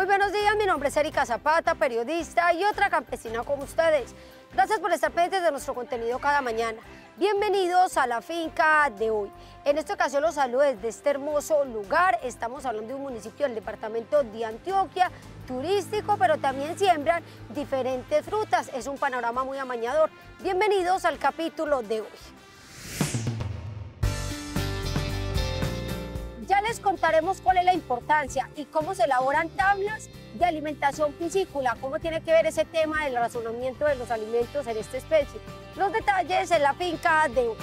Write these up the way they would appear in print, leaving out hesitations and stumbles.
Muy buenos días, mi nombre es Erika Zapata, periodista y otra campesina como ustedes. Gracias por estar pendientes de nuestro contenido cada mañana. Bienvenidos a la finca de hoy. En esta ocasión los saludo desde este hermoso lugar. Estamos hablando de un municipio del departamento de Antioquia, turístico, pero también siembran diferentes frutas. Es un panorama muy amañador. Bienvenidos al capítulo de hoy. Ya les contaremos cuál es la importancia y cómo se elaboran tablas de alimentación piscícola, cómo tiene que ver ese tema del razonamiento de los alimentos en esta especie. Los detalles en la finca de hoy.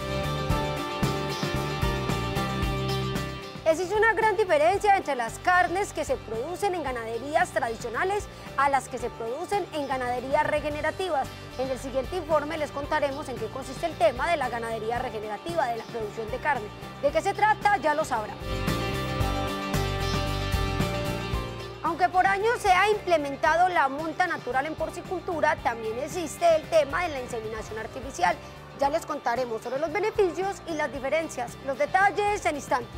Existe una gran diferencia entre las carnes que se producen en ganaderías tradicionales a las que se producen en ganaderías regenerativas. En el siguiente informe les contaremos en qué consiste el tema de la ganadería regenerativa, de la producción de carne. ¿De qué se trata? Ya lo sabrán. Aunque por años se ha implementado la monta natural en porcicultura, también existe el tema de la inseminación artificial. Ya les contaremos sobre los beneficios y las diferencias. Los detalles en instantes.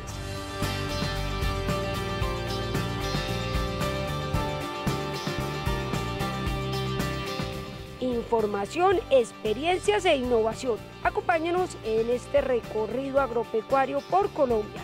Información, experiencias e innovación. Acompáñanos en este recorrido agropecuario por Colombia.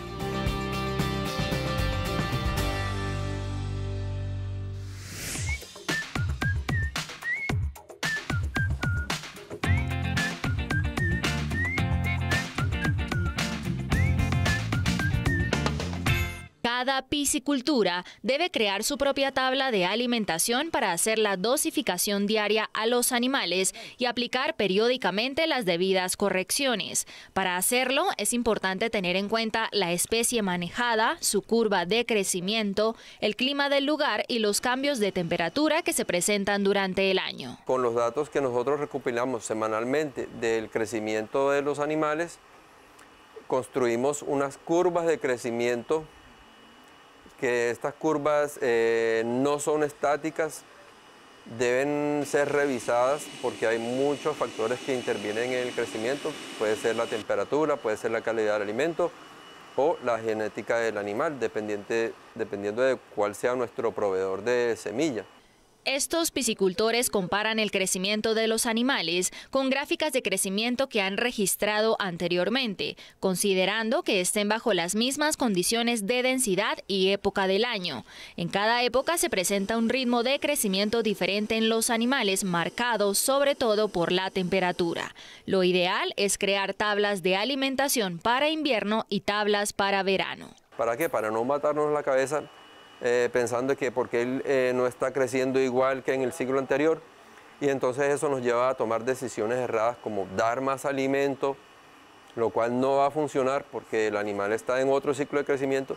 Cada piscicultura debe crear su propia tabla de alimentación para hacer la dosificación diaria a los animales y aplicar periódicamente las debidas correcciones. Para hacerlo, es importante tener en cuenta la especie manejada, su curva de crecimiento, el clima del lugar y los cambios de temperatura que se presentan durante el año. Con los datos que nosotros recopilamos semanalmente del crecimiento de los animales, construimos unas curvas de crecimiento que estas curvas no son estáticas, deben ser revisadas porque hay muchos factores que intervienen en el crecimiento. Puede ser la temperatura, puede ser la calidad del alimento o la genética del animal, dependiendo de cuál sea nuestro proveedor de semilla. Estos piscicultores comparan el crecimiento de los animales con gráficas de crecimiento que han registrado anteriormente, considerando que estén bajo las mismas condiciones de densidad y época del año. En cada época se presenta un ritmo de crecimiento diferente en los animales, marcado sobre todo por la temperatura. Lo ideal es crear tablas de alimentación para invierno y tablas para verano. ¿Para qué? Para no matarnos la cabeza pensando que porque él no está creciendo igual que en el ciclo anterior, y entonces eso nos lleva a tomar decisiones erradas como dar más alimento, lo cual no va a funcionar porque el animal está en otro ciclo de crecimiento,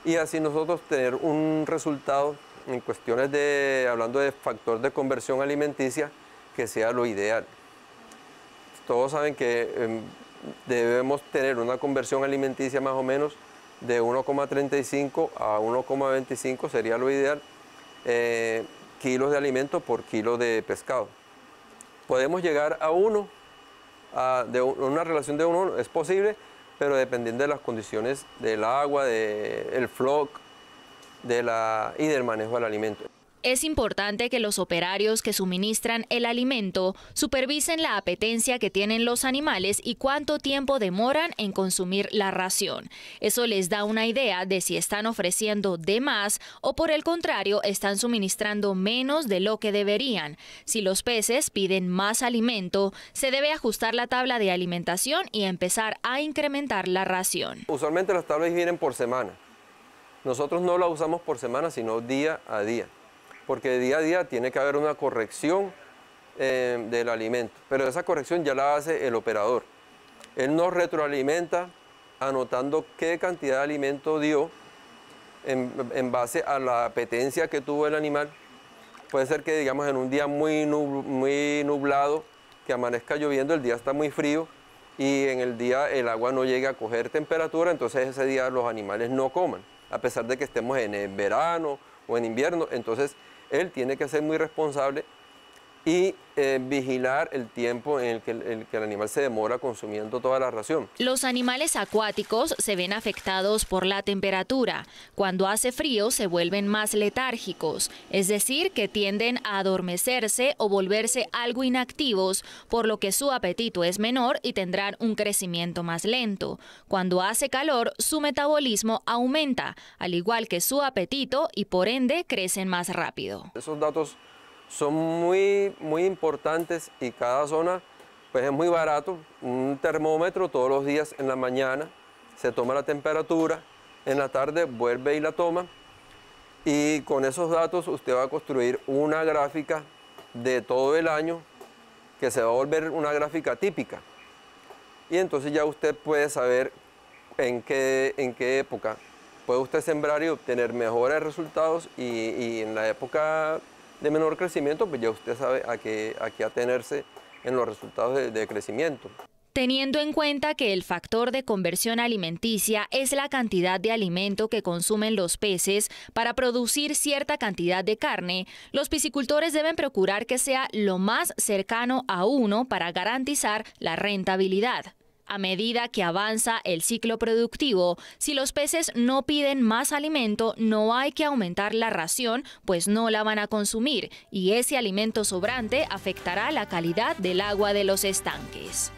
y así nosotros tener un resultado en cuestiones de, hablando de factor de conversión alimenticia, que sea lo ideal. Todos saben que debemos tener una conversión alimenticia más o menos de 1,35 a 1,25 sería lo ideal, kilos de alimento por kilo de pescado. Podemos llegar a una relación de 1, es posible, pero dependiendo de las condiciones del agua, del floc y del manejo del alimento. Es importante que los operarios que suministran el alimento supervisen la apetencia que tienen los animales y cuánto tiempo demoran en consumir la ración. Eso les da una idea de si están ofreciendo de más o por el contrario están suministrando menos de lo que deberían. Si los peces piden más alimento, se debe ajustar la tabla de alimentación y empezar a incrementar la ración. Usualmente las tablas vienen por semana. Nosotros no las usamos por semana, sino día a día, porque día a día tiene que haber una corrección del alimento, pero esa corrección ya la hace el operador. Él nos retroalimenta anotando qué cantidad de alimento dio en base a la apetencia que tuvo el animal. Puede ser que, digamos, en un día muy nublado, que amanezca lloviendo, el día está muy frío y en el día el agua no llega a coger temperatura, entonces ese día los animales no coman, a pesar de que estemos en el verano o en invierno. Entonces él tiene que ser muy responsable y vigilar el tiempo en el que el animal se demora consumiendo toda la ración. Los animales acuáticos se ven afectados por la temperatura. Cuando hace frío se vuelven más letárgicos, es decir, que tienden a adormecerse o volverse algo inactivos, por lo que su apetito es menor y tendrán un crecimiento más lento. Cuando hace calor, su metabolismo aumenta, al igual que su apetito, y por ende crecen más rápido. Esos datos son muy importantes y cada zona pues es muy barato. Un termómetro todos los días en la mañana se toma la temperatura, en la tarde vuelve y la toma, y con esos datos usted va a construir una gráfica de todo el año que se va a volver una gráfica típica, y entonces ya usted puede saber en qué época puede usted sembrar y obtener mejores resultados, y en la época de menor crecimiento, pues ya usted sabe a qué atenerse en los resultados de crecimiento. Teniendo en cuenta que el factor de conversión alimenticia es la cantidad de alimento que consumen los peces para producir cierta cantidad de carne, los piscicultores deben procurar que sea lo más cercano a 1 para garantizar la rentabilidad. A medida que avanza el ciclo productivo, si los peces no piden más alimento, no hay que aumentar la ración, pues no la van a consumir, y ese alimento sobrante afectará la calidad del agua de los estanques.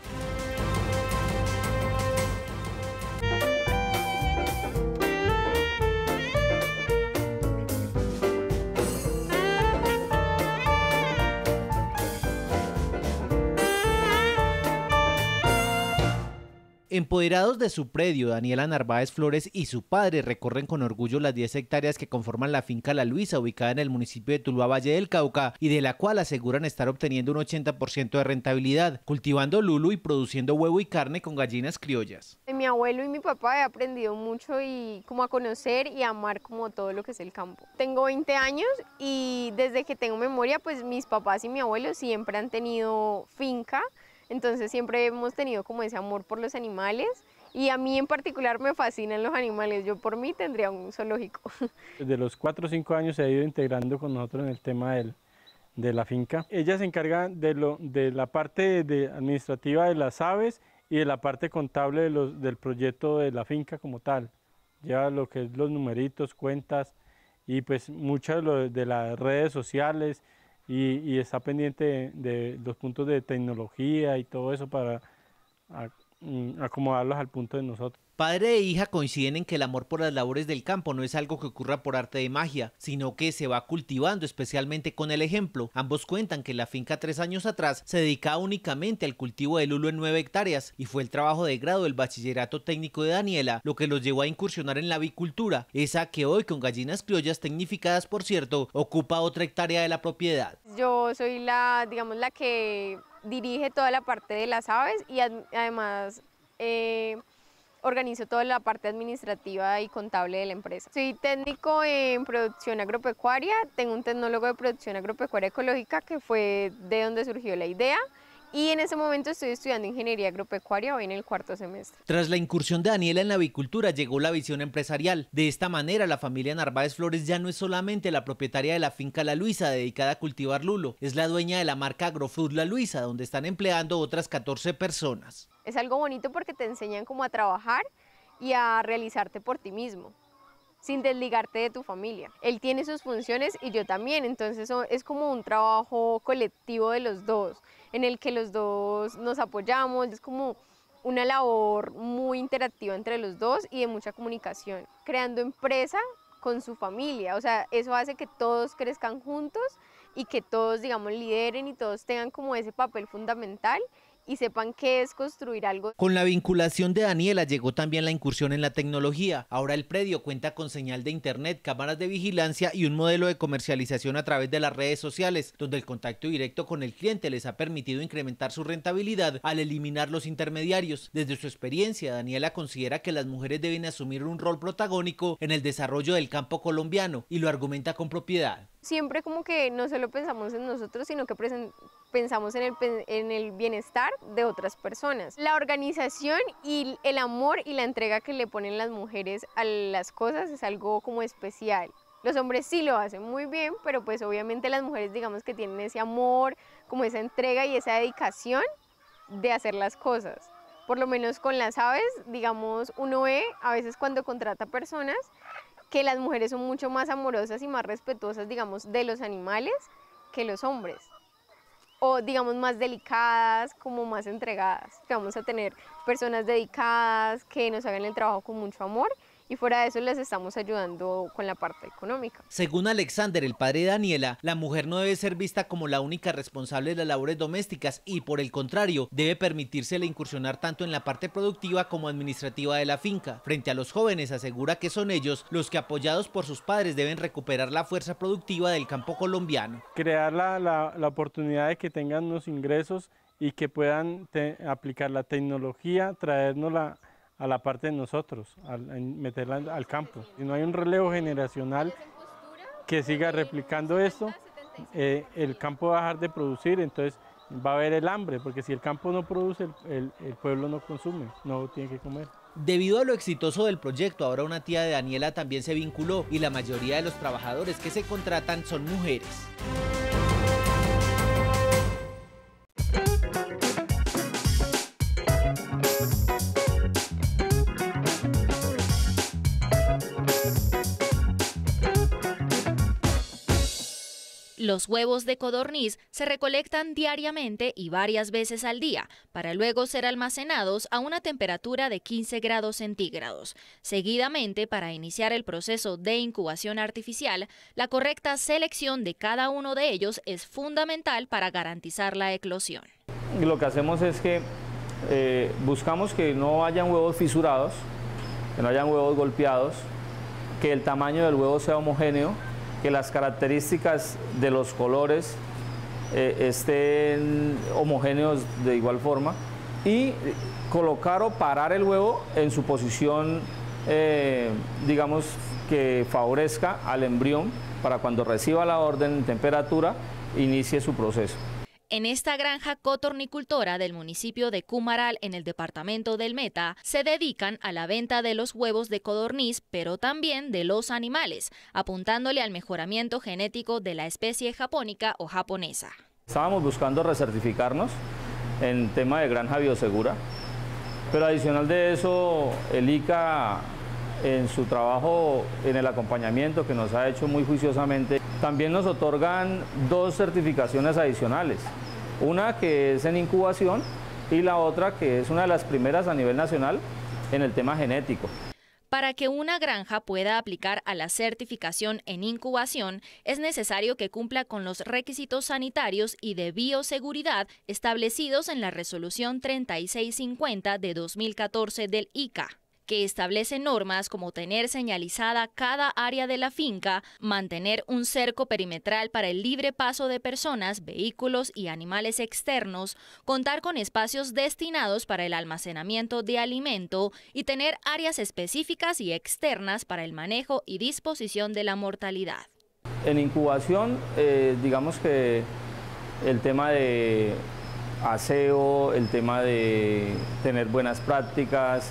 Empoderados de su predio, Daniela Narváez Flores y su padre recorren con orgullo las 10 hectáreas que conforman la finca La Luisa, ubicada en el municipio de Tuluá, Valle del Cauca, y de la cual aseguran estar obteniendo un 80% de rentabilidad, cultivando lulo y produciendo huevo y carne con gallinas criollas. De mi abuelo y mi papá he aprendido mucho y como a conocer y amar como todo lo que es el campo. Tengo 20 años y desde que tengo memoria, pues mis papás y mi abuelo siempre han tenido finca. Entonces siempre hemos tenido como ese amor por los animales, y a mí en particular me fascinan los animales. Yo por mí tendría un zoológico. Desde los 4 o 5 años se ha ido integrando con nosotros en el tema de la finca. Ella se encarga de la parte administrativa de las aves y de la parte contable del proyecto de la finca como tal. Lleva lo que es los numeritos, cuentas y pues muchas de las redes sociales. Y está pendiente de los puntos de tecnología y todo eso para acomodarlos al punto de nosotros. Padre e hija coinciden en que el amor por las labores del campo no es algo que ocurra por arte de magia, sino que se va cultivando, especialmente con el ejemplo. Ambos cuentan que la finca 3 años atrás se dedicaba únicamente al cultivo de lulo en 9 hectáreas y fue el trabajo de grado del bachillerato técnico de Daniela lo que los llevó a incursionar en la avicultura, esa que hoy, con gallinas criollas tecnificadas por cierto, ocupa otra hectárea de la propiedad. Yo soy la que dirige toda la parte de las aves y además organizo toda la parte administrativa y contable de la empresa. Soy técnico en producción agropecuaria, tengo un tecnólogo de producción agropecuaria ecológica que fue de donde surgió la idea, y en ese momento estoy estudiando ingeniería agropecuaria, hoy en el 4º semestre. Tras la incursión de Daniela en la avicultura llegó la visión empresarial. De esta manera la familia Narváez Flores ya no es solamente la propietaria de la finca La Luisa dedicada a cultivar lulo, es la dueña de la marca Agrofruit La Luisa, donde están empleando otras 14 personas. Es algo bonito porque te enseñan cómo a trabajar y a realizarte por ti mismo, sin desligarte de tu familia. Él tiene sus funciones y yo también, entonces es como un trabajo colectivo de los dos, en el que los dos nos apoyamos, es como una labor muy interactiva entre los dos y de mucha comunicación, creando empresa con su familia. O sea, eso hace que todos crezcan juntos y que todos, digamos, lideren y todos tengan como ese papel fundamental y sepan qué es construir algo. Con la vinculación de Daniela llegó también la incursión en la tecnología. Ahora el predio cuenta con señal de internet, cámaras de vigilancia y un modelo de comercialización a través de las redes sociales, donde el contacto directo con el cliente les ha permitido incrementar su rentabilidad al eliminar los intermediarios. Desde su experiencia, Daniela considera que las mujeres deben asumir un rol protagónico en el desarrollo del campo colombiano y lo argumenta con propiedad. Siempre como que no solo pensamos en nosotros, sino que pensamos en el bienestar de otras personas. La organización y el amor y la entrega que le ponen las mujeres a las cosas es algo como especial. Los hombres sí lo hacen muy bien, pero pues obviamente las mujeres digamos que tienen ese amor, como esa entrega y esa dedicación de hacer las cosas. Por lo menos con las aves, digamos, uno ve a veces cuando contrata personas que las mujeres son mucho más amorosas y más respetuosas, digamos, de los animales que los hombres. O digamos más delicadas, como más entregadas. Que vamos a tener personas dedicadas que nos hagan el trabajo con mucho amor y fuera de eso les estamos ayudando con la parte económica. Según Alexander, el padre de Daniela, la mujer no debe ser vista como la única responsable de las labores domésticas y por el contrario, debe permitírsele incursionar tanto en la parte productiva como administrativa de la finca. Frente a los jóvenes asegura que son ellos los que apoyados por sus padres deben recuperar la fuerza productiva del campo colombiano. Crear la oportunidad de que tengan unos ingresos y que puedan aplicar la tecnología, traérnosla a la parte de nosotros, meterla al campo. Si no hay un relevo generacional que siga replicando esto, el campo va a dejar de producir, entonces va a haber el hambre, porque si el campo no produce, el pueblo no consume, no tiene que comer. Debido a lo exitoso del proyecto, ahora una tía de Daniela también se vinculó y la mayoría de los trabajadores que se contratan son mujeres. Los huevos de codorniz se recolectan diariamente y varias veces al día, para luego ser almacenados a una temperatura de 15 grados centígrados. Seguidamente, para iniciar el proceso de incubación artificial, la correcta selección de cada uno de ellos es fundamental para garantizar la eclosión. Lo que hacemos es que buscamos que no hayan huevos fisurados, que no hayan huevos golpeados, que el tamaño del huevo sea homogéneo, que las características de los colores estén homogéneos de igual forma y colocar o parar el huevo en su posición, digamos, que favorezca al embrión para cuando reciba la orden en temperatura inicie su proceso. En esta granja cotornicultora del municipio de Cumaral, en el departamento del Meta, se dedican a la venta de los huevos de codorniz, pero también de los animales, apuntándole al mejoramiento genético de la especie japónica o japonesa. Estábamos buscando recertificarnos en tema de granja biosegura, pero adicional de eso, el ICA en su trabajo en el acompañamiento que nos ha hecho muy juiciosamente, también nos otorgan 2 certificaciones adicionales, una que es en incubación y la otra que es una de las primeras a nivel nacional en el tema genético. Para que una granja pueda aplicar a la certificación en incubación, es necesario que cumpla con los requisitos sanitarios y de bioseguridad establecidos en la Resolución 3650 de 2014 del ICA, que establece normas como tener señalizada cada área de la finca, mantener un cerco perimetral para el libre paso de personas, vehículos y animales externos, contar con espacios destinados para el almacenamiento de alimento y tener áreas específicas y externas para el manejo y disposición de la mortalidad. En incubación, digamos que el tema de aseo, el tema de tener buenas prácticas,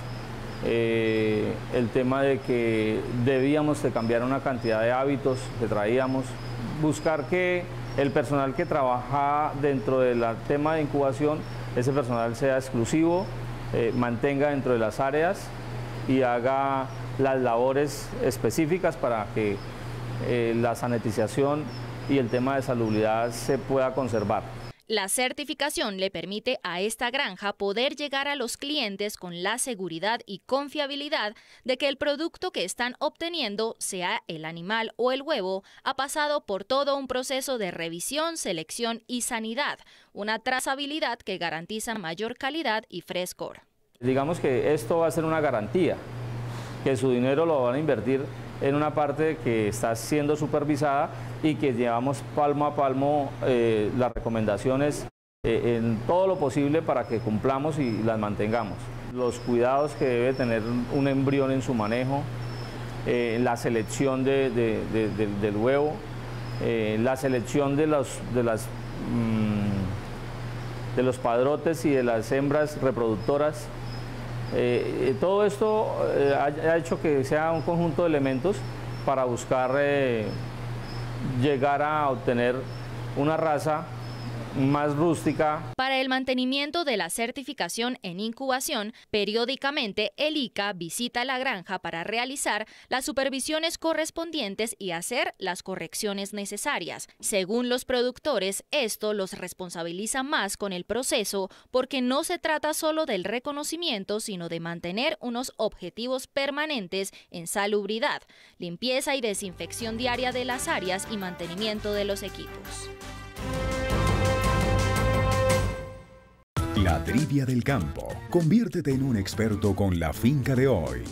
el tema de que debíamos de cambiar una cantidad de hábitos que traíamos, buscar que el personal que trabaja dentro del tema de incubación, ese personal sea exclusivo, mantenga dentro de las áreas y haga las labores específicas para que la sanitización y el tema de salubridad se pueda conservar. La certificación le permite a esta granja poder llegar a los clientes con la seguridad y confiabilidad de que el producto que están obteniendo, sea el animal o el huevo, ha pasado por todo un proceso de revisión, selección y sanidad, una trazabilidad que garantiza mayor calidad y frescor. Digamos que esto va a ser una garantía, que su dinero lo van a invertir en una parte que está siendo supervisada y que llevamos palmo a palmo las recomendaciones en todo lo posible para que cumplamos y las mantengamos. Los cuidados que debe tener un embrión en su manejo, la selección del huevo, la selección de los padrotes y de las hembras reproductoras. Todo esto ha hecho que sea un conjunto de elementos para buscar llegar a obtener una raza más rústica. Para el mantenimiento de la certificación en incubación, periódicamente el ICA visita la granja para realizar las supervisiones correspondientes y hacer las correcciones necesarias. Según los productores, esto los responsabiliza más con el proceso porque no se trata solo del reconocimiento, sino de mantener unos objetivos permanentes en salubridad, limpieza y desinfección diaria de las áreas y mantenimiento de los equipos. La trivia del campo. Conviértete en un experto con la finca de hoy.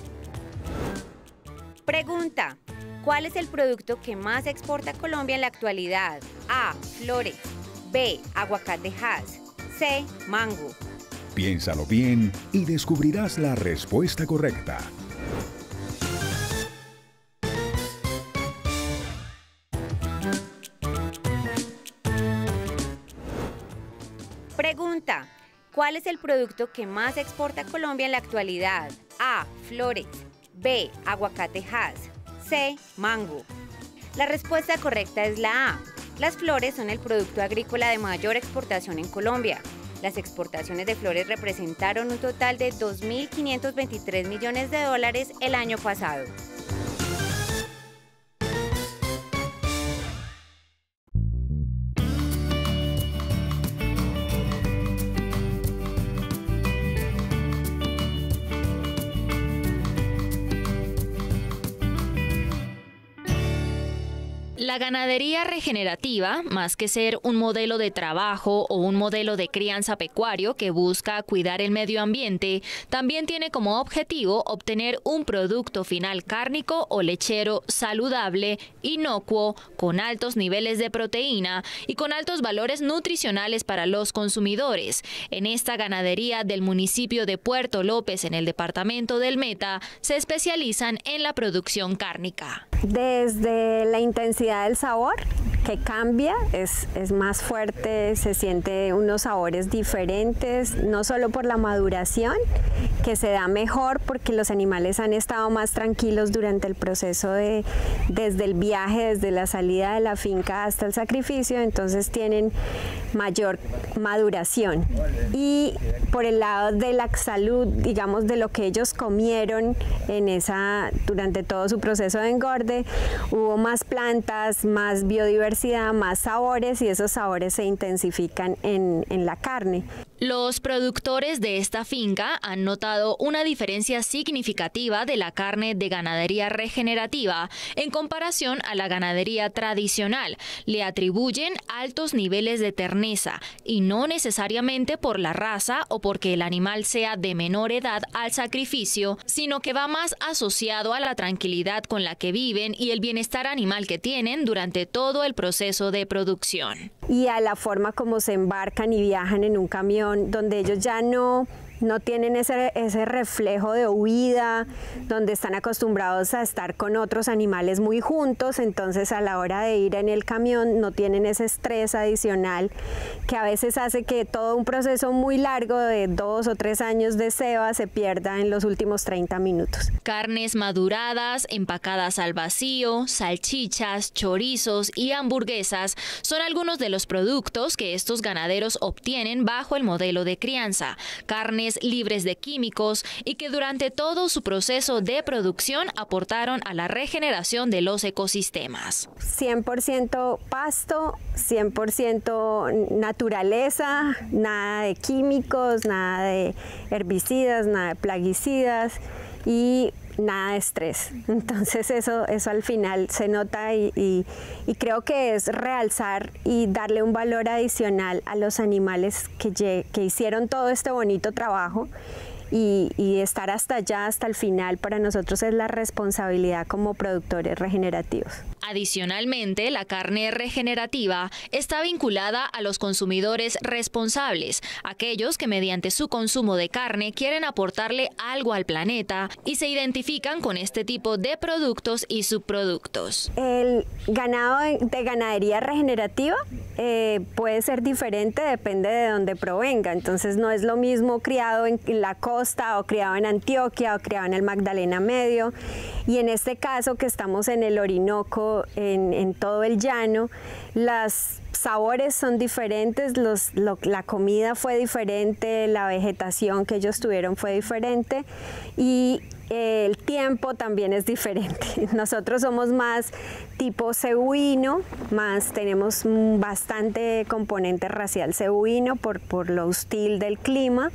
Pregunta: ¿cuál es el producto que más exporta Colombia en la actualidad? A. Flores. B. Aguacate Hass. C. Mango. Piénsalo bien y descubrirás la respuesta correcta. Pregunta: ¿cuál es el producto que más exporta Colombia en la actualidad? A. Flores. B. Aguacate Hass. C. Mango. La respuesta correcta es la A. Las flores son el producto agrícola de mayor exportación en Colombia. Las exportaciones de flores representaron un total de 2.523 millones de dólares el año pasado. La ganadería regenerativa, más que ser un modelo de trabajo o un modelo de crianza pecuario que busca cuidar el medio ambiente, también tiene como objetivo obtener un producto final cárnico o lechero saludable, inocuo, con altos niveles de proteína y con altos valores nutricionales para los consumidores. En esta ganadería del municipio de Puerto López, en el departamento del Meta, se especializan en la producción cárnica. Desde la intensidad del sabor, que cambia, es más fuerte, se siente unos sabores diferentes, no solo por la maduración, que se da mejor porque los animales han estado más tranquilos durante el proceso desde el viaje, desde la salida de la finca hasta el sacrificio, entonces tienen mayor maduración. Y por el lado de la salud, digamos, de lo que ellos comieron durante todo su proceso de engorde, hubo más plantas, más biodiversidad, más sabores, y esos sabores se intensifican en la carne. Los productores de esta finca han notado una diferencia significativa de la carne de ganadería regenerativa en comparación a la ganadería tradicional. Le atribuyen altos niveles de terneza y no necesariamente por la raza o porque el animal sea de menor edad al sacrificio, sino que va más asociado a la tranquilidad con la que viven y el bienestar animal que tienen durante todo el proceso de producción. Y a la forma como se embarcan y viajan en un camión, donde ellos ya no tienen ese reflejo de huida, donde están acostumbrados a estar con otros animales muy juntos, entonces a la hora de ir en el camión no tienen ese estrés adicional que a veces hace que todo un proceso muy largo de 2 o 3 años de ceba se pierda en los últimos 30 minutos. Carnes maduradas, empacadas al vacío, salchichas, chorizos y hamburguesas son algunos de los productos que estos ganaderos obtienen bajo el modelo de crianza. Carnes libres de químicos y que durante todo su proceso de producción aportaron a la regeneración de los ecosistemas. 100% pasto, 100% naturaleza, nada de químicos, nada de herbicidas, nada de plaguicidas y nada de estrés. Entonces eso al final se nota y creo que es realzar y darle un valor adicional a los animales que hicieron todo este bonito trabajo y estar hasta allá, hasta el final, para nosotros es la responsabilidad como productores regenerativos. Adicionalmente, la carne regenerativa está vinculada a los consumidores responsables, aquellos que mediante su consumo de carne quieren aportarle algo al planeta y se identifican con este tipo de productos y subproductos. El ganado de ganadería regenerativa puede ser diferente, depende de dónde provenga, entonces no es lo mismo criado en la costa costa o criado en Antioquia o criado en el Magdalena Medio. Y en este caso que estamos en el Orinoco, en todo el llano, los sabores son diferentes, la comida fue diferente, la vegetación que ellos tuvieron fue diferente y el tiempo también es diferente. Nosotros somos más tipo cebuino, tenemos bastante componente racial cebuino por lo hostil del clima.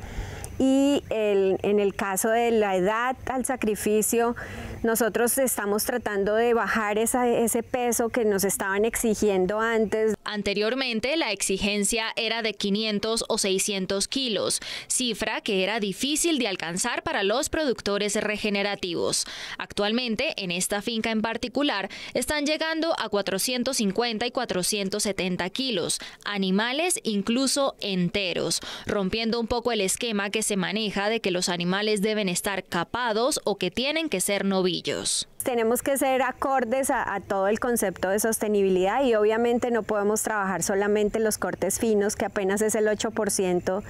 Y en el caso de la edad al sacrificio, nosotros estamos tratando de bajar ese peso que nos estaban exigiendo antes. Anteriormente, la exigencia era de 500 o 600 kilos, cifra que era difícil de alcanzar para los productores regenerativos. Actualmente, en esta finca en particular, están llegando a 450 y 470 kilos, animales incluso enteros, rompiendo un poco el esquema que se maneja de que los animales deben estar capados o que tienen que ser novillos. Tenemos que ser acordes a todo el concepto de sostenibilidad y obviamente no podemos trabajar solamente los cortes finos, que apenas es el 8%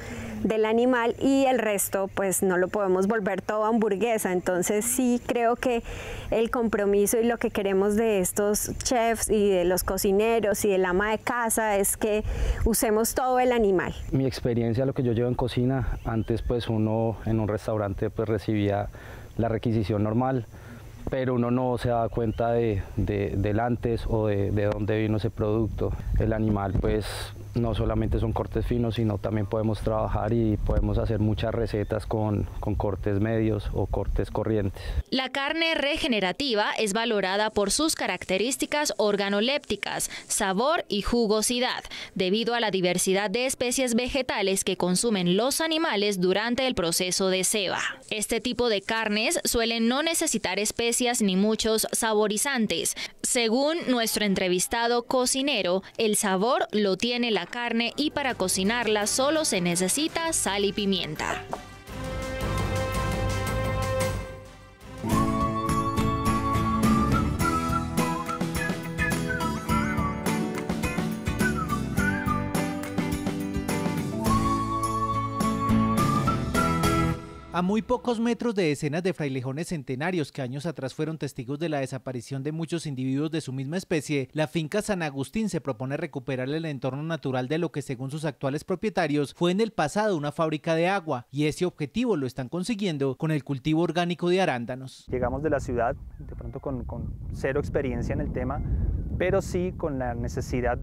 del animal, y el resto pues no lo podemos volver todo hamburguesa. Entonces sí creo que el compromiso y lo que queremos de estos chefs y de los cocineros y del ama de casa es que usemos todo el animal. Mi experiencia, lo que yo llevo en cocina, antes pues uno en un restaurante pues recibía la requisición normal, pero uno no se da cuenta del antes o de dónde vino ese producto. El animal pues no solamente son cortes finos, sino también podemos trabajar y podemos hacer muchas recetas con cortes medios o cortes corrientes. La carne regenerativa es valorada por sus características organolépticas, sabor y jugosidad, debido a la diversidad de especies vegetales que consumen los animales durante el proceso de ceba. Este tipo de carnes suelen no necesitar especias ni muchos saborizantes. Según nuestro entrevistado cocinero, el sabor lo tiene la carne y para cocinarla solo se necesita sal y pimienta. A muy pocos metros de decenas de frailejones centenarios que años atrás fueron testigos de la desaparición de muchos individuos de su misma especie, la finca San Agustín se propone recuperar el entorno natural de lo que según sus actuales propietarios fue en el pasado una fábrica de agua, y ese objetivo lo están consiguiendo con el cultivo orgánico de arándanos. Llegamos de la ciudad de pronto con cero experiencia en el tema, pero sí con la necesidad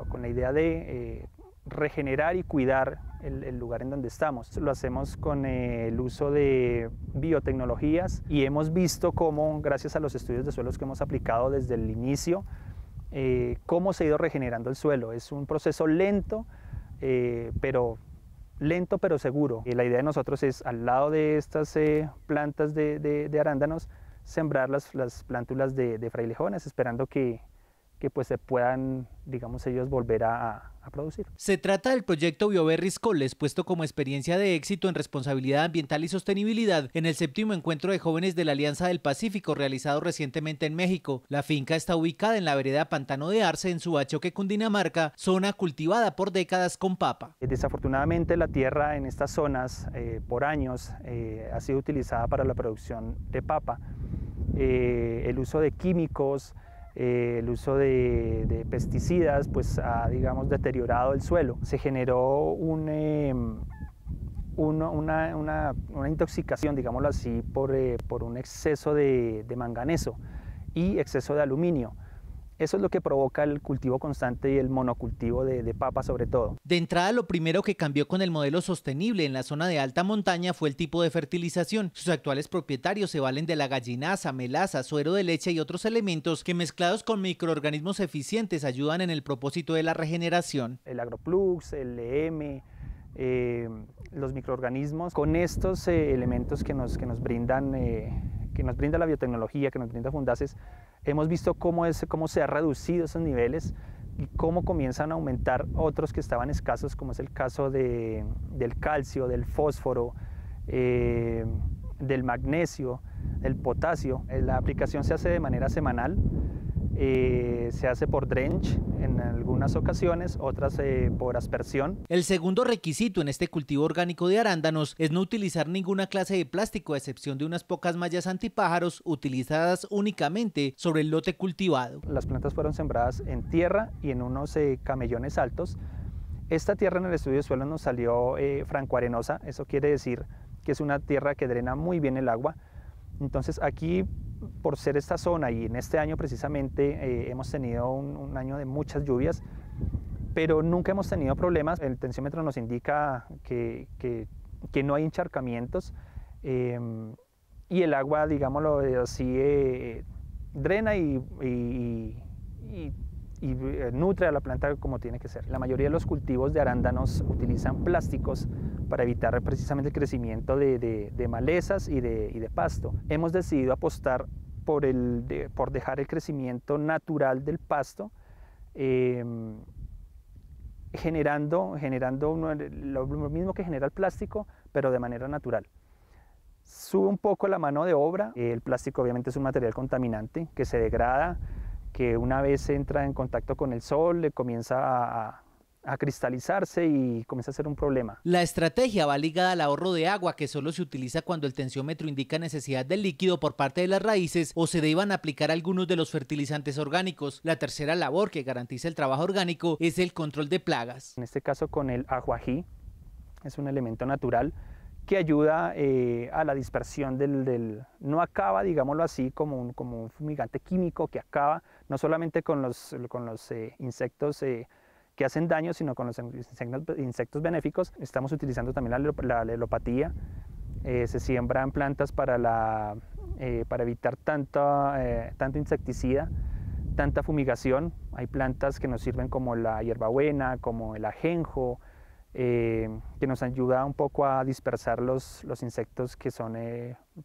o con la idea de regenerar y cuidar el lugar en donde estamos. Lo hacemos con el uso de biotecnologías y hemos visto cómo, gracias a los estudios de suelos que hemos aplicado desde el inicio, cómo se ha ido regenerando el suelo. Es un proceso lento, pero seguro. Y la idea de nosotros es, al lado de estas plantas de arándanos, sembrar las plántulas de frailejones, esperando que pues se puedan, digamos, ellos volver a producir. Se trata del proyecto Bioberries Coles, puesto como experiencia de éxito en responsabilidad ambiental y sostenibilidad en el 7º encuentro de jóvenes de la Alianza del Pacífico realizado recientemente en México. La finca está ubicada en la vereda Pantano de Arce, en Subachoque, Cundinamarca, zona cultivada por décadas con papa. Desafortunadamente la tierra en estas zonas por años ha sido utilizada para la producción de papa. El uso de químicos, el uso de pesticidas pues ha, digamos, deteriorado el suelo. Se generó una intoxicación, digámoslo así, por un exceso de manganeso y exceso de aluminio. Eso es lo que provoca el cultivo constante y el monocultivo de papa sobre todo. De entrada, lo primero que cambió con el modelo sostenible en la zona de alta montaña fue el tipo de fertilización. Sus actuales propietarios se valen de la gallinaza, melaza, suero de leche y otros elementos que, mezclados con microorganismos eficientes, ayudan en el propósito de la regeneración. El AgroPlus, el EM, los microorganismos, con estos elementos que nos brinda la biotecnología, que nos brinda Fundaces, hemos visto cómo se han reducido esos niveles y cómo comienzan a aumentar otros que estaban escasos, como es el caso del calcio, del fósforo, del magnesio, del potasio. La aplicación se hace de manera semanal. Se hace por drench en algunas ocasiones, otras por aspersión. El segundo requisito en este cultivo orgánico de arándanos es no utilizar ninguna clase de plástico, a excepción de unas pocas mallas antipájaros utilizadas únicamente sobre el lote cultivado. Las plantas fueron sembradas en tierra y en unos camellones altos. Esta tierra en el estudio de suelo nos salió francoarenosa, eso quiere decir que es una tierra que drena muy bien el agua. Entonces aquí, por ser esta zona y en este año precisamente hemos tenido un año de muchas lluvias, pero nunca hemos tenido problemas. El tensiómetro nos indica que no hay encharcamientos y el agua, digámoslo así, drena y nutre a la planta como tiene que ser. La mayoría de los cultivos de arándanos utilizan plásticos para evitar precisamente el crecimiento de malezas y de pasto. Hemos decidido apostar por dejar el crecimiento natural del pasto, generando lo mismo que genera el plástico, pero de manera natural. Sube un poco la mano de obra. El plástico obviamente es un material contaminante que se degrada, que una vez entra en contacto con el sol le comienza a cristalizarse y comienza a ser un problema. La estrategia va ligada al ahorro de agua, que solo se utiliza cuando el tensiómetro indica necesidad del líquido por parte de las raíces o se deban aplicar algunos de los fertilizantes orgánicos. La tercera labor que garantiza el trabajo orgánico es el control de plagas. En este caso con el ajuají, es un elemento natural que ayuda a la dispersión no acaba, digámoslo así, como un fumigante químico que acaba no solamente con los insectos que hacen daño, sino con los insectos benéficos. Estamos utilizando también la alelopatía. Se siembran plantas para evitar tanto insecticida, tanta fumigación. Hay plantas que nos sirven como la hierbabuena, como el ajenjo, que nos ayuda un poco a dispersar los insectos que son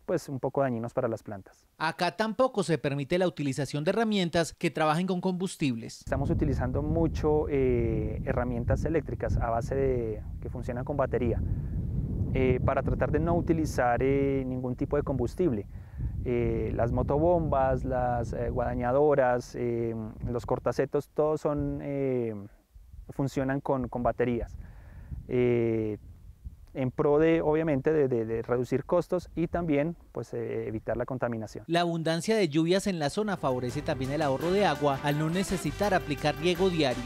pues un poco dañinos para las plantas. Acá tampoco se permite la utilización de herramientas que trabajen con combustibles. Estamos utilizando mucho herramientas eléctricas a base que funcionan con batería para tratar de no utilizar ningún tipo de combustible. Las motobombas, las guadañadoras, los cortacetos, todos funcionan con baterías. En pro obviamente de reducir costos y también pues, evitar la contaminación. La abundancia de lluvias en la zona favorece también el ahorro de agua al no necesitar aplicar riego diario.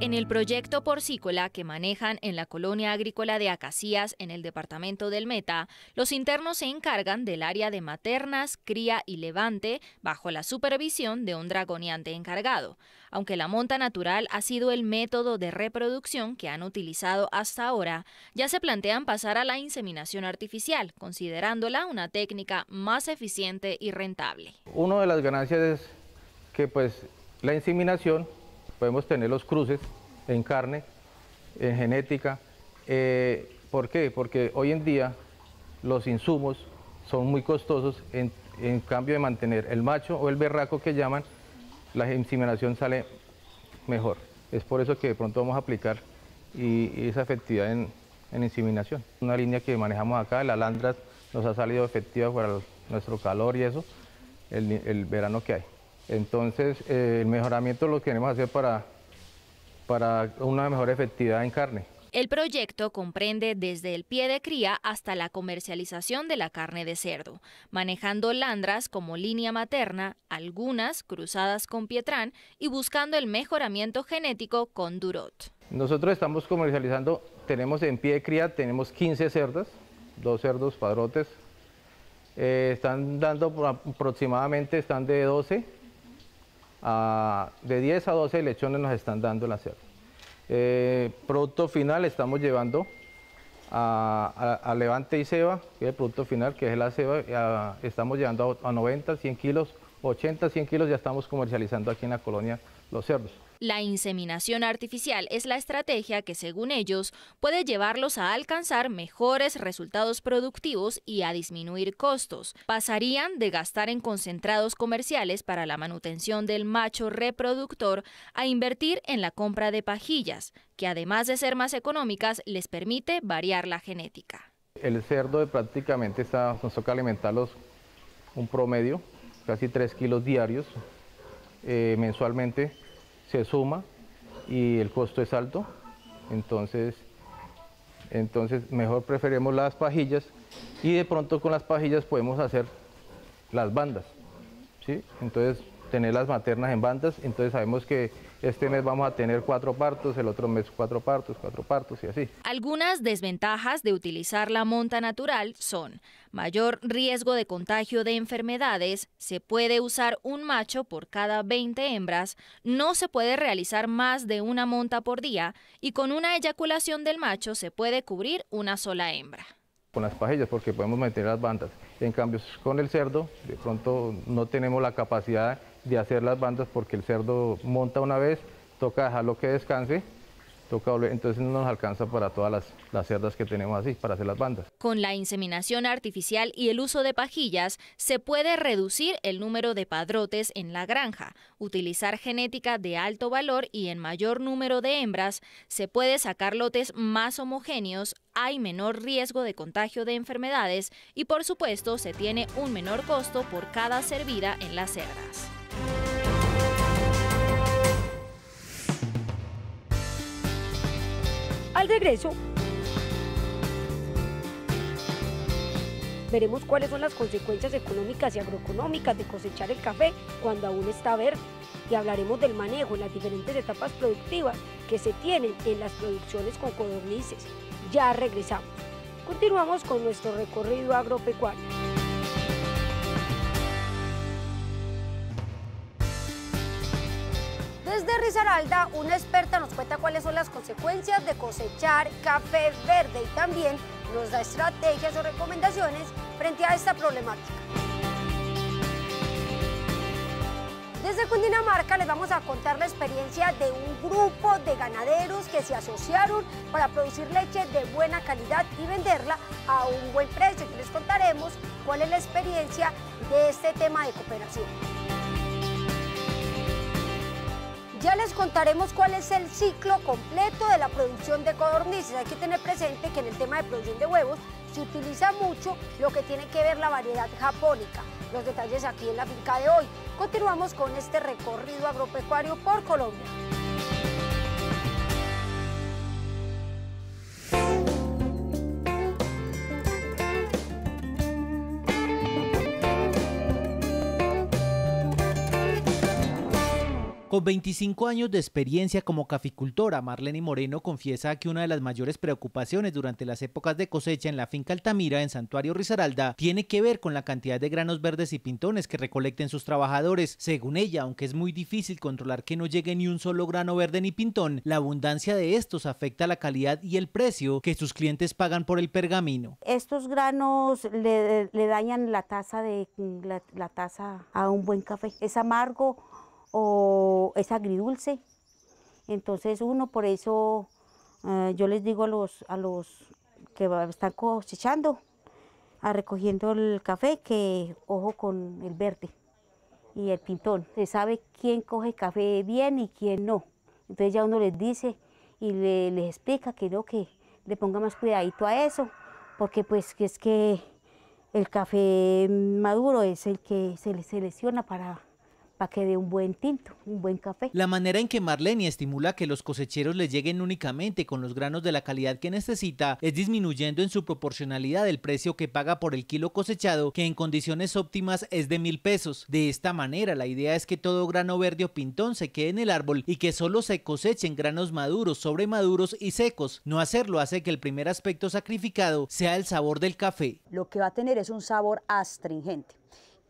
En el proyecto porcícola que manejan en la colonia agrícola de Acacías, en el departamento del Meta, los internos se encargan del área de maternas, cría y levante bajo la supervisión de un dragoneante encargado. Aunque la monta natural ha sido el método de reproducción que han utilizado hasta ahora, ya se plantean pasar a la inseminación artificial, considerándola una técnica más eficiente y rentable. Una de las ganancias es que pues la inseminación podemos tener los cruces en carne, en genética. ¿Por qué? Porque hoy en día los insumos son muy costosos, en cambio de mantener el macho o el berraco que llaman, la inseminación sale mejor. Es por eso que de pronto vamos a aplicar esa efectividad en inseminación. Una línea que manejamos acá, el Alandras, nos ha salido efectiva para nuestro calor y eso, el verano que hay. Entonces, el mejoramiento lo queremos hacer para una mejor efectividad en carne. El proyecto comprende desde el pie de cría hasta la comercialización de la carne de cerdo, manejando landras como línea materna, algunas cruzadas con pietrán y buscando el mejoramiento genético con Durot. Nosotros estamos comercializando, tenemos en pie de cría, tenemos 15 cerdas, 2 cerdos padrotes, están dando aproximadamente, están de 10 a 12 lechones nos están dando las cerdas. Producto final estamos llevando a Levante y Ceba, que es el producto final, que es la ceba, estamos llevando a 90, 100 kilos 80, 100 kilos ya estamos comercializando aquí en la colonia los cerdos. La inseminación artificial es la estrategia que, según ellos, puede llevarlos a alcanzar mejores resultados productivos y a disminuir costos. Pasarían de gastar en concentrados comerciales para la manutención del macho reproductor a invertir en la compra de pajillas, que además de ser más económicas, les permite variar la genética. El cerdo prácticamente nos toca alimentarlos un promedio, casi 3 kilos diarios, mensualmente. Se suma y el costo es alto, entonces mejor preferimos las pajillas y de pronto con las pajillas podemos hacer las bandas, ¿sí? Entonces tener las maternas en bandas, entonces sabemos que este mes vamos a tener 4 partos, el otro mes 4 partos y así. Algunas desventajas de utilizar la monta natural son: mayor riesgo de contagio de enfermedades, se puede usar un macho por cada 20 hembras, no se puede realizar más de una monta por día y con una eyaculación del macho se puede cubrir una sola hembra. Con las pajillas porque podemos meter las bandas, en cambio con el cerdo de pronto no tenemos la capacidad de hacer las bandas porque el cerdo monta una vez, toca dejarlo que descanse, toca volver, entonces no nos alcanza para todas las cerdas que tenemos así, para hacer las bandas. Con la inseminación artificial y el uso de pajillas, se puede reducir el número de padrotes en la granja, utilizar genética de alto valor y en mayor número de hembras, se puede sacar lotes más homogéneos, hay menor riesgo de contagio de enfermedades y por supuesto se tiene un menor costo por cada servida en las cerdas. Al regreso, veremos cuáles son las consecuencias económicas y agroeconómicas de cosechar el café cuando aún está verde y hablaremos del manejo en las diferentes etapas productivas que se tienen en las producciones con codornices. Ya regresamos. Continuamos con nuestro recorrido agropecuario. Desde Risaralda, una experta nos cuenta cuáles son las consecuencias de cosechar café verde y también nos da estrategias o recomendaciones frente a esta problemática. Desde Cundinamarca les vamos a contar la experiencia de un grupo de ganaderos que se asociaron para producir leche de buena calidad y venderla a un buen precio. Y les contaremos cuál es la experiencia de este tema de cooperación. Ya les contaremos cuál es el ciclo completo de la producción de codornices. Hay que tener presente que en el tema de producción de huevos se utiliza mucho lo que tiene que ver la variedad japónica. Los detalles aquí en la finca de hoy. Continuamos con este recorrido agropecuario por Colombia. Con 25 años de experiencia como caficultora, Marlene Moreno confiesa que una de las mayores preocupaciones durante las épocas de cosecha en la finca Altamira, en Santuario Risaralda, tiene que ver con la cantidad de granos verdes y pintones que recolecten sus trabajadores. Según ella, aunque es muy difícil controlar que no llegue ni un solo grano verde ni pintón, la abundancia de estos afecta la calidad y el precio que sus clientes pagan por el pergamino. Estos granos le dañan la taza a un buen café. Es amargo o es agridulce, entonces uno por eso yo les digo a los que están cosechando, recogiendo el café, que ojo con el verde y el pintón. Se sabe quién coge café bien y quién no, entonces ya uno les dice y les explica que no, que le ponga más cuidadito a eso, porque pues que es que el café maduro es el que se le selecciona para que dé un buen tinto, un buen café. La manera en que Marlene estimula que los cosecheros les lleguen únicamente con los granos de la calidad que necesita es disminuyendo en su proporcionalidad el precio que paga por el kilo cosechado, que en condiciones óptimas es de 1.000 pesos. De esta manera, la idea es que todo grano verde o pintón se quede en el árbol y que solo se cosechen granos maduros, sobremaduros y secos. No hacerlo hace que el primer aspecto sacrificado sea el sabor del café. Lo que va a tener es un sabor astringente.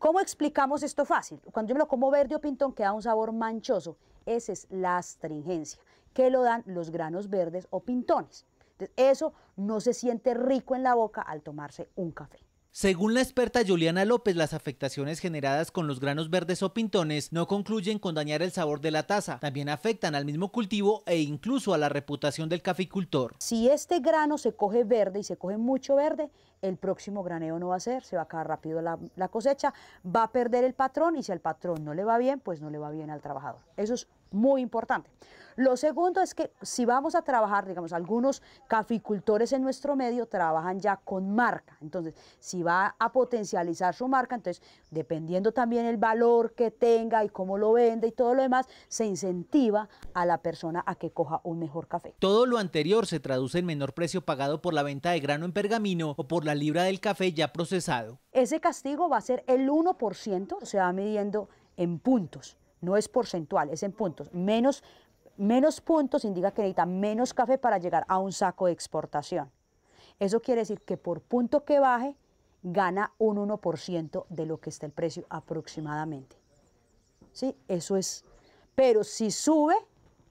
¿Cómo explicamos esto fácil? Cuando yo me lo como verde o pintón queda un sabor manchoso. Esa es la astringencia, que lo dan los granos verdes o pintones. Entonces, eso no se siente rico en la boca al tomarse un café. Según la experta Juliana López, las afectaciones generadas con los granos verdes o pintones no concluyen con dañar el sabor de la taza, también afectan al mismo cultivo e incluso a la reputación del caficultor. Si este grano se coge verde y se coge mucho verde, el próximo graneo no va a ser, se va a acabar rápido la cosecha, va a perder el patrón y si al patrón no le va bien, pues no le va bien al trabajador. Eso es muy importante. Lo segundo es que si vamos a trabajar, digamos, algunos caficultores en nuestro medio trabajan ya con marca. Entonces, si va a potencializar su marca, entonces, dependiendo también el valor que tenga y cómo lo vende y todo lo demás, se incentiva a la persona a que coja un mejor café. Todo lo anterior se traduce en menor precio pagado por la venta de grano en pergamino o por la libra del café ya procesado. Ese castigo va a ser el 1%, se va midiendo en puntos. No es porcentual, es en puntos. Menos puntos indica que necesita menos café para llegar a un saco de exportación. Eso quiere decir que por punto que baje, gana un 1% de lo que está el precio aproximadamente. ¿Sí? Eso es. Pero si sube,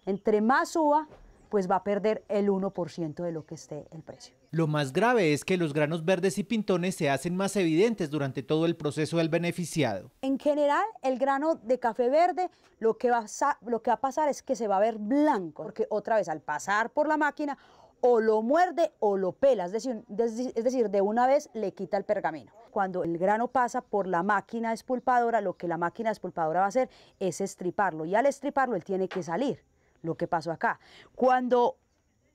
entre más suba, pues va a perder el 1% de lo que esté el precio. Lo más grave es que los granos verdes y pintones se hacen más evidentes durante todo el proceso del beneficiado. En general, el grano de café verde lo que va a pasar es que se va a ver blanco, porque otra vez al pasar por la máquina o lo muerde o lo pela, es decir, de una vez le quita el pergamino. Cuando el grano pasa por la máquina expulpadora, lo que la máquina expulpadora va a hacer es estriparlo y al estriparlo él tiene que salir, lo que pasó acá. Cuando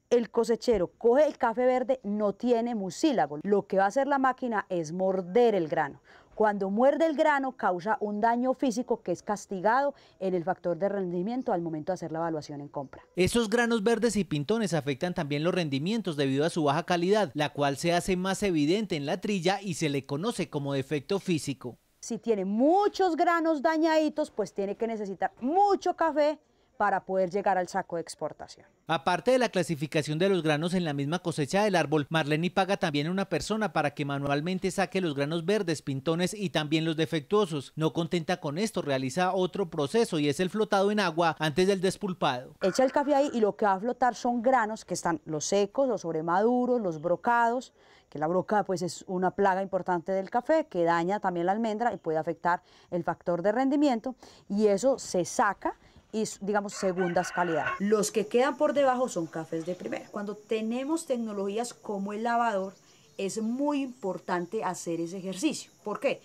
el cosechero coge el café verde, no tiene mucílago. Lo que va a hacer la máquina es morder el grano. Cuando muerde el grano causa un daño físico que es castigado en el factor de rendimiento al momento de hacer la evaluación en compra. Esos granos verdes y pintones afectan también los rendimientos debido a su baja calidad, la cual se hace más evidente en la trilla y se le conoce como defecto físico. Si tiene muchos granos dañaditos, pues tiene que necesitar mucho café para poder llegar al saco de exportación. Aparte de la clasificación de los granos en la misma cosecha del árbol, Marlene paga también a una persona para que manualmente saque los granos verdes, pintones y también los defectuosos. No contenta con esto, realiza otro proceso y es el flotado en agua antes del despulpado. Echa el café ahí y lo que va a flotar son granos que están los secos, los sobremaduros, los brocados, que la broca pues es una plaga importante del café que daña también la almendra y puede afectar el factor de rendimiento y eso se saca y digamos segundas calidades. Los que quedan por debajo son cafés de primera. Cuando tenemos tecnologías como el lavador, es muy importante hacer ese ejercicio. ¿Por qué?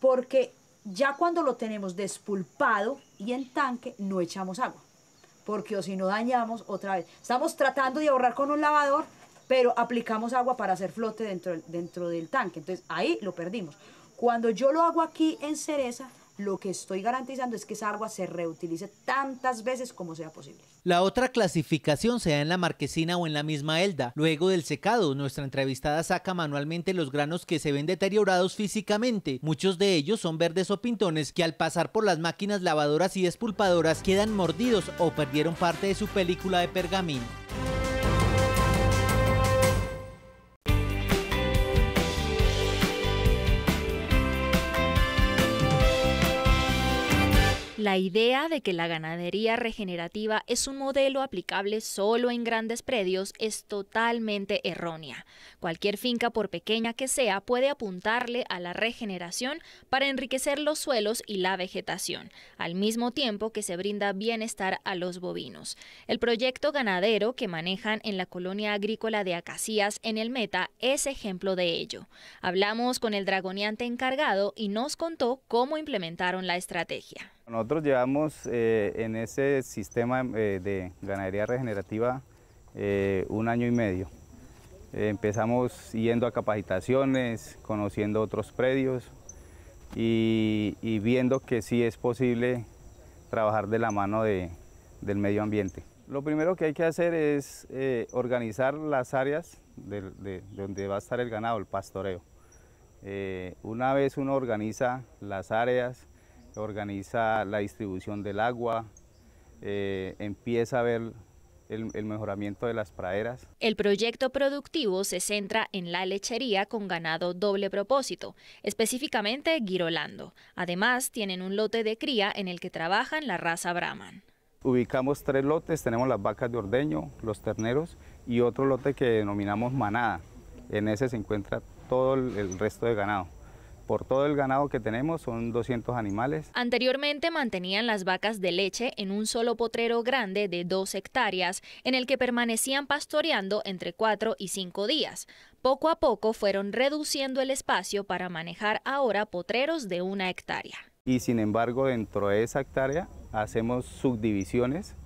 Porque ya cuando lo tenemos despulpado y en tanque, no echamos agua. Porque o si no dañamos otra vez. Estamos tratando de ahorrar con un lavador, pero aplicamos agua para hacer flote dentro del tanque. Entonces ahí lo perdimos. Cuando yo lo hago aquí en cereza, lo que estoy garantizando es que esa agua se reutilice tantas veces como sea posible. La otra clasificación se da en la marquesina o en la misma elda. Luego del secado, nuestra entrevistada saca manualmente los granos que se ven deteriorados físicamente. Muchos de ellos son verdes o pintones que al pasar por las máquinas lavadoras y despulpadoras quedan mordidos o perdieron parte de su película de pergamino. La idea de que la ganadería regenerativa es un modelo aplicable solo en grandes predios es totalmente errónea. Cualquier finca, por pequeña que sea, puede apuntarle a la regeneración para enriquecer los suelos y la vegetación, al mismo tiempo que se brinda bienestar a los bovinos. El proyecto ganadero que manejan en la colonia agrícola de Acacías en el Meta es ejemplo de ello. Hablamos con el dragoneante encargado y nos contó cómo implementaron la estrategia. Nosotros llevamos en ese sistema de ganadería regenerativa 1 año y medio. Empezamos yendo a capacitaciones, conociendo otros predios y viendo que sí es posible trabajar de la mano del medio ambiente. Lo primero que hay que hacer es organizar las áreas de donde va a estar el ganado, el pastoreo. Una vez uno organiza las áreas, organiza la distribución del agua, empieza a ver el mejoramiento de las praderas. El proyecto productivo se centra en la lechería con ganado doble propósito, específicamente Girolando. Además, tienen un lote de cría en el que trabajan la raza Brahman. Ubicamos 3 lotes, tenemos las vacas de ordeño, los terneros y otro lote que denominamos manada. En ese se encuentra todo el resto de ganado. Por todo el ganado que tenemos son 200 animales. Anteriormente mantenían las vacas de leche en un solo potrero grande de 2 hectáreas, en el que permanecían pastoreando entre 4 y 5 días. Poco a poco fueron reduciendo el espacio para manejar ahora potreros de 1 hectárea. Y sin embargo, dentro de esa hectárea hacemos subdivisiones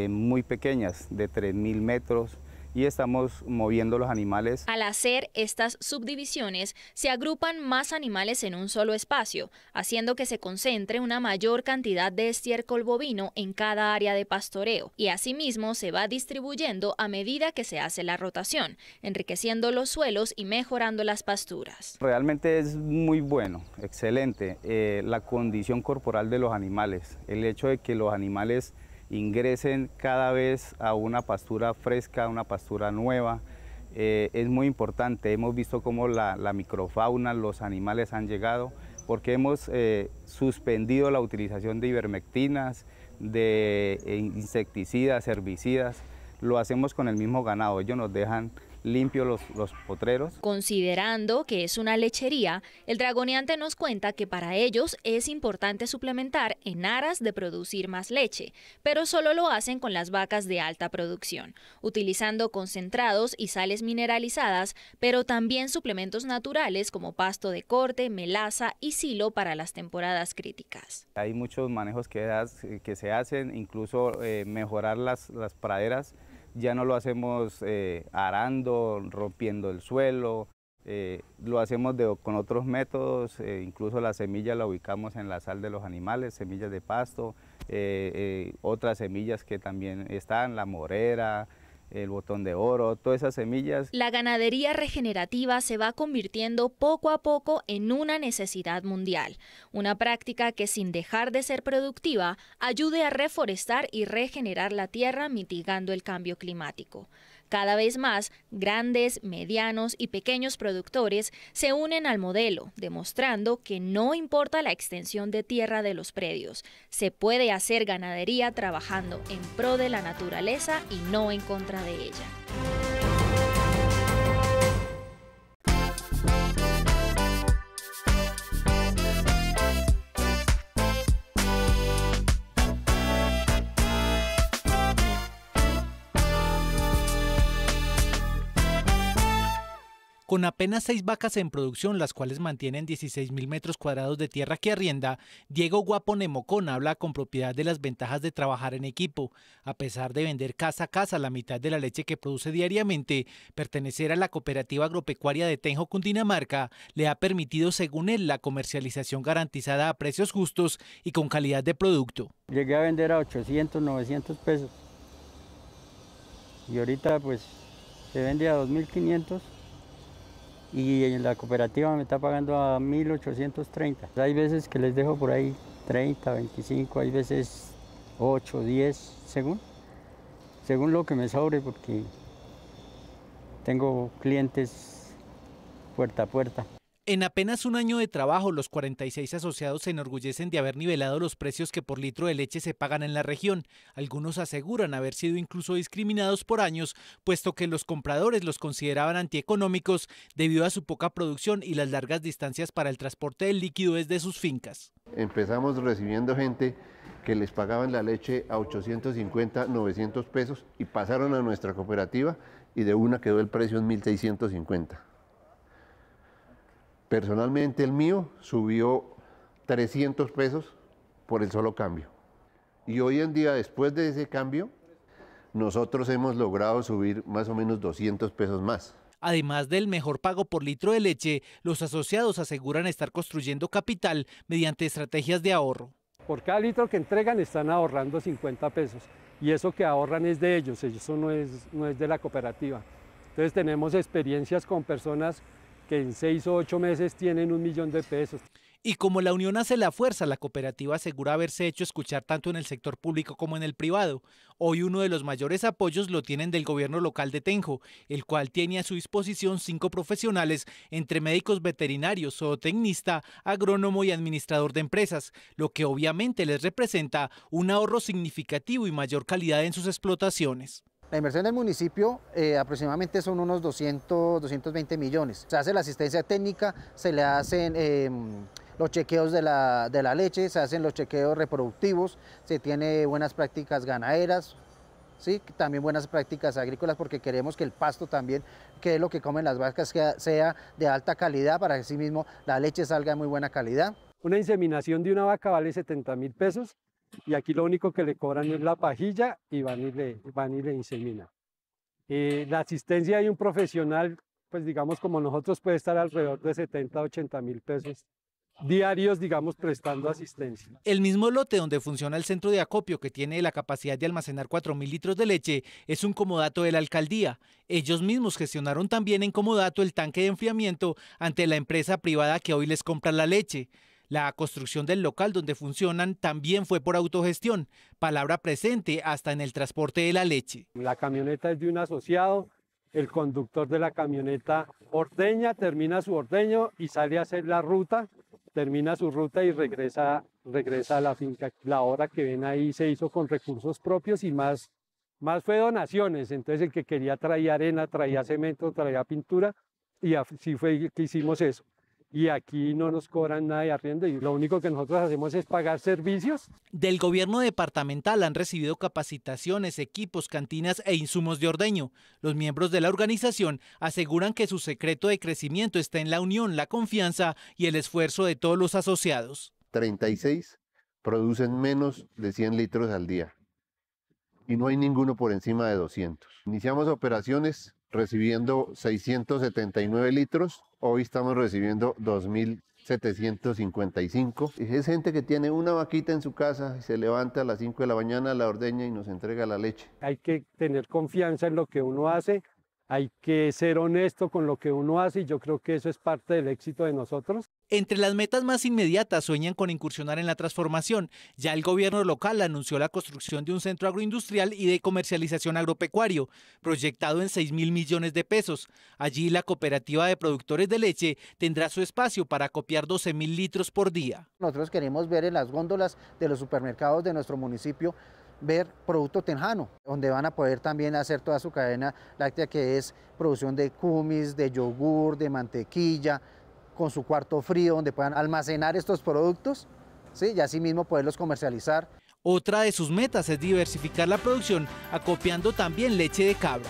muy pequeñas, de 3.000 metros, y estamos moviendo los animales. Al hacer estas subdivisiones, se agrupan más animales en un solo espacio, haciendo que se concentre una mayor cantidad de estiércol bovino en cada área de pastoreo, y asimismo se va distribuyendo a medida que se hace la rotación, enriqueciendo los suelos y mejorando las pasturas. Realmente es muy bueno, excelente, la condición corporal de los animales, el hecho de que los animales ingresen cada vez a una pastura fresca, una pastura nueva, es muy importante. Hemos visto cómo la microfauna, los animales han llegado, porque hemos suspendido la utilización de ivermectinas, de insecticidas, herbicidas. Lo hacemos con el mismo ganado, ellos nos dejan limpios los potreros. Considerando que es una lechería, el Dragoneante nos cuenta que para ellos es importante suplementar en aras de producir más leche, pero solo lo hacen con las vacas de alta producción, utilizando concentrados y sales mineralizadas, pero también suplementos naturales como pasto de corte, melaza y silo para las temporadas críticas. Hay muchos manejos que se hacen, incluso mejorar las praderas. Ya no lo hacemos arando, rompiendo el suelo, lo hacemos con otros métodos, incluso la semilla la ubicamos en la sal de los animales, semillas de pasto, otras semillas que también están, la morera, el botón de oro, todas esas semillas. La ganadería regenerativa se va convirtiendo poco a poco en una necesidad mundial, una práctica que sin dejar de ser productiva ayude a reforestar y regenerar la tierra mitigando el cambio climático. Cada vez más, grandes, medianos y pequeños productores se unen al modelo, demostrando que no importa la extensión de tierra de los predios, se puede hacer ganadería trabajando en pro de la naturaleza y no en contra de ella. Con apenas 6 vacas en producción, las cuales mantienen 16.000 metros cuadrados de tierra que arrienda, Diego Guapo Nemocón habla con propiedad de las ventajas de trabajar en equipo. A pesar de vender casa a casa la mitad de la leche que produce diariamente, pertenecer a la cooperativa agropecuaria de Tenjo, Cundinamarca, le ha permitido, según él, la comercialización garantizada a precios justos y con calidad de producto. Llegué a vender a 800, 900 pesos y ahorita pues se vende a 2.500. Y en la cooperativa me está pagando a 1.830. Hay veces que les dejo por ahí 30, 25, hay veces 8, 10, según lo que me sobre, porque tengo clientes puerta a puerta. En apenas un año de trabajo, los 46 asociados se enorgullecen de haber nivelado los precios que por litro de leche se pagan en la región. Algunos aseguran haber sido incluso discriminados por años, puesto que los compradores los consideraban antieconómicos debido a su poca producción y las largas distancias para el transporte del líquido desde sus fincas. Empezamos recibiendo gente que les pagaban la leche a 850, 900 pesos y pasaron a nuestra cooperativa y de una quedó el precio en 1.650. Personalmente el mío subió 300 pesos por el solo cambio. Y hoy en día, después de ese cambio, nosotros hemos logrado subir más o menos 200 pesos más. Además del mejor pago por litro de leche, los asociados aseguran estar construyendo capital mediante estrategias de ahorro. Por cada litro que entregan están ahorrando 50 pesos y eso que ahorran es de ellos, eso no es de la cooperativa. Entonces tenemos experiencias con personas que en 6 o 8 meses tienen 1 millón de pesos. Y como la unión hace la fuerza, la cooperativa asegura haberse hecho escuchar tanto en el sector público como en el privado. Hoy uno de los mayores apoyos lo tienen del gobierno local de Tenjo, el cual tiene a su disposición 5 profesionales, entre médicos veterinarios, zootecnista, agrónomo y administrador de empresas, lo que obviamente les representa un ahorro significativo y mayor calidad en sus explotaciones. La inversión del municipio aproximadamente son unos 220 millones. Se hace la asistencia técnica, se le hacen los chequeos de la leche, se hacen los chequeos reproductivos, se tiene buenas prácticas ganaderas, ¿sí? También buenas prácticas agrícolas, porque queremos que el pasto también, que es lo que comen las vacas, que sea de alta calidad, para que así mismo la leche salga de muy buena calidad. Una inseminación de una vaca vale 70.000 pesos y aquí lo único que le cobran es la pajilla y van y le inseminan. La asistencia de un profesional, pues digamos como nosotros, puede estar alrededor de 70 a 80.000 pesos diarios, digamos, prestando asistencia. El mismo lote donde funciona el centro de acopio, que tiene la capacidad de almacenar 4.000 litros de leche, es un comodato de la alcaldía. Ellos mismos gestionaron también en comodato el tanque de enfriamiento ante la empresa privada que hoy les compra la leche. La construcción del local donde funcionan también fue por autogestión, palabra presente hasta en el transporte de la leche. La camioneta es de un asociado, el conductor de la camioneta ordeña, termina su ordeño y sale a hacer la ruta, termina su ruta y regresa a la finca. La obra que ven ahí se hizo con recursos propios y más fue donaciones, entonces el que quería traía arena, traía cemento, traía pintura y así fue que hicimos eso. Y aquí no nos cobran nada de arriendo y lo único que nosotros hacemos es pagar servicios. Del gobierno departamental han recibido capacitaciones, equipos, cantinas e insumos de ordeño. Los miembros de la organización aseguran que su secreto de crecimiento está en la unión, la confianza y el esfuerzo de todos los asociados. 36 producen menos de 100 litros al día y no hay ninguno por encima de 200. Iniciamos operaciones recibiendo 679 litros, hoy estamos recibiendo 2.755. Es gente que tiene una vaquita en su casa y se levanta a las 5 de la mañana, la ordeña y nos entrega la leche. Hay que tener confianza en lo que uno hace, hay que ser honesto con lo que uno hace y yo creo que eso es parte del éxito de nosotros. Entre las metas más inmediatas sueñan con incursionar en la transformación. Ya el gobierno local anunció la construcción de un centro agroindustrial y de comercialización agropecuario, proyectado en 6.000 millones de pesos. Allí la cooperativa de productores de leche tendrá su espacio para copiar 12.000 litros por día. Nosotros queremos ver en las góndolas de los supermercados de nuestro municipio ver producto tejano, donde van a poder también hacer toda su cadena láctea, que es producción de kumis, de yogur, de mantequilla, con su cuarto frío, donde puedan almacenar estos productos, ¿sí? Y así mismo poderlos comercializar. Otra de sus metas es diversificar la producción, acopiando también leche de cabra.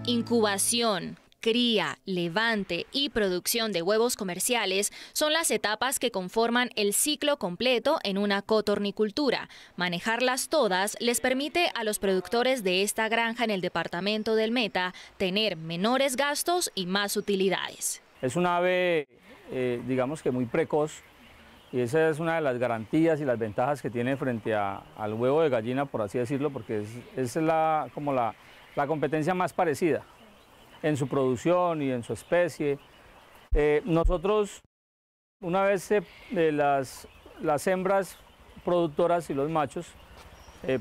Incubación, cría, levante y producción de huevos comerciales son las etapas que conforman el ciclo completo en una cotornicultura. Manejarlas todas les permite a los productores de esta granja en el departamento del Meta tener menores gastos y más utilidades. Es un ave, digamos que muy precoz, y esa es una de las garantías y las ventajas que tiene frente al huevo de gallina, por así decirlo, porque es como la competencia más parecida en su producción y en su especie. Nosotros, una vez las hembras productoras y los machos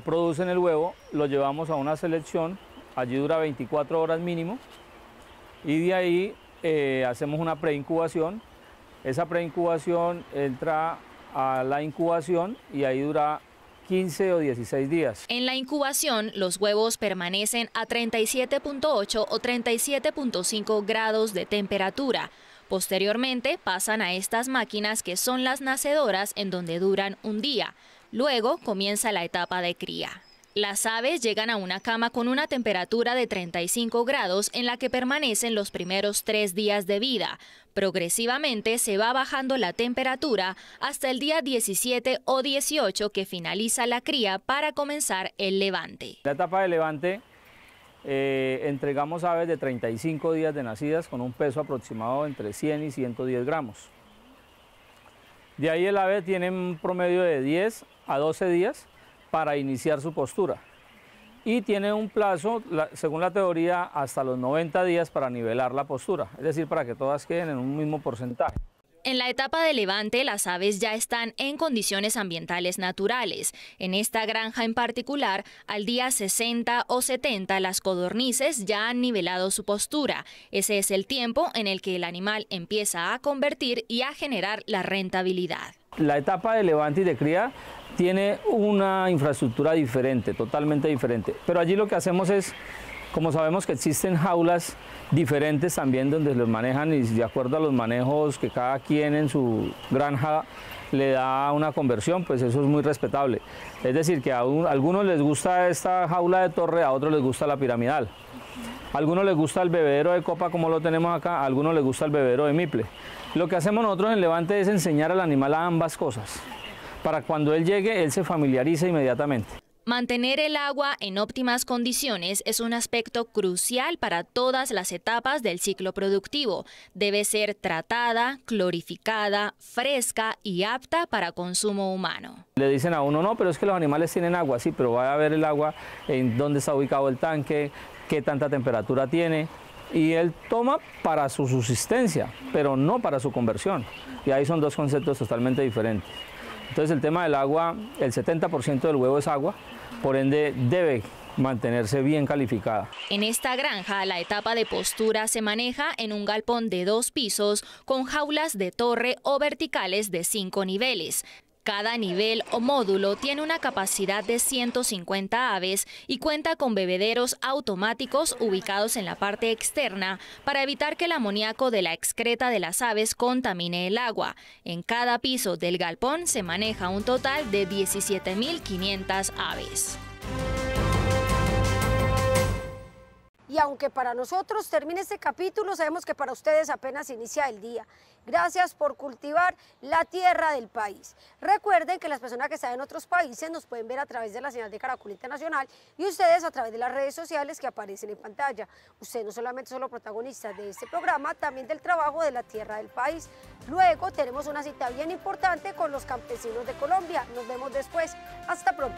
producen el huevo, lo llevamos a una selección, allí dura 24 horas mínimo, y de ahí hacemos una preincubación. Esa preincubación entra a la incubación y ahí dura 15 o 16 días. En la incubación, los huevos permanecen a 37.8 o 37.5 grados de temperatura. Posteriormente pasan a estas máquinas que son las nacedoras, en donde duran un día. Luego comienza la etapa de cría. Las aves llegan a una cama con una temperatura de 35 grados en la que permanecen los primeros 3 días de vida. Progresivamente se va bajando la temperatura hasta el día 17 o 18 que finaliza la cría para comenzar el levante. En la etapa de levante entregamos aves de 35 días de nacidas con un peso aproximado entre 100 y 110 gramos. De ahí el ave tiene un promedio de 10 a 12 días para iniciar su postura y tiene un plazo, según la teoría, hasta los 90 días para nivelar la postura, es decir, para que todas queden en un mismo porcentaje. En la etapa de levante, las aves ya están en condiciones ambientales naturales. En esta granja en particular, al día 60 o 70, las codornices ya han nivelado su postura. Ese es el tiempo en el que el animal empieza a convertir y a generar la rentabilidad. La etapa de levante y de cría tiene una infraestructura diferente, totalmente diferente. Pero allí lo que hacemos es, como sabemos que existen jaulas diferentes también donde los manejan y de acuerdo a los manejos que cada quien en su granja le da una conversión, pues eso es muy respetable. Es decir, que a algunos les gusta esta jaula de torre, a otros les gusta la piramidal. A algunos les gusta el bebedero de copa como lo tenemos acá, a algunos les gusta el bebedero de miple. Lo que hacemos nosotros en Levante es enseñar al animal a ambas cosas, para cuando él llegue, él se familiarice inmediatamente. Mantener el agua en óptimas condiciones es un aspecto crucial para todas las etapas del ciclo productivo. Debe ser tratada, clorificada, fresca y apta para consumo humano. Le dicen a uno, no, pero es que los animales tienen agua, sí, pero va a ver el agua, en dónde está ubicado el tanque, qué tanta temperatura tiene. Y él toma para su subsistencia, pero no para su conversión. Y ahí son dos conceptos totalmente diferentes. Entonces el tema del agua, el 70% del huevo es agua, por ende debe mantenerse bien calificada. En esta granja, la etapa de postura se maneja en un galpón de 2 pisos con jaulas de torre o verticales de 5 niveles. Cada nivel o módulo tiene una capacidad de 150 aves y cuenta con bebederos automáticos ubicados en la parte externa para evitar que el amoníaco de la excreta de las aves contamine el agua. En cada piso del galpón se maneja un total de 17.500 aves. Y aunque para nosotros termine este capítulo, sabemos que para ustedes apenas inicia el día. Gracias por cultivar la tierra del país. Recuerden que las personas que están en otros países nos pueden ver a través de la señal de Caracol Internacional y ustedes a través de las redes sociales que aparecen en pantalla. Ustedes no solamente son los protagonistas de este programa, también del trabajo de la tierra del país. Luego tenemos una cita bien importante con los campesinos de Colombia. Nos vemos después. Hasta pronto.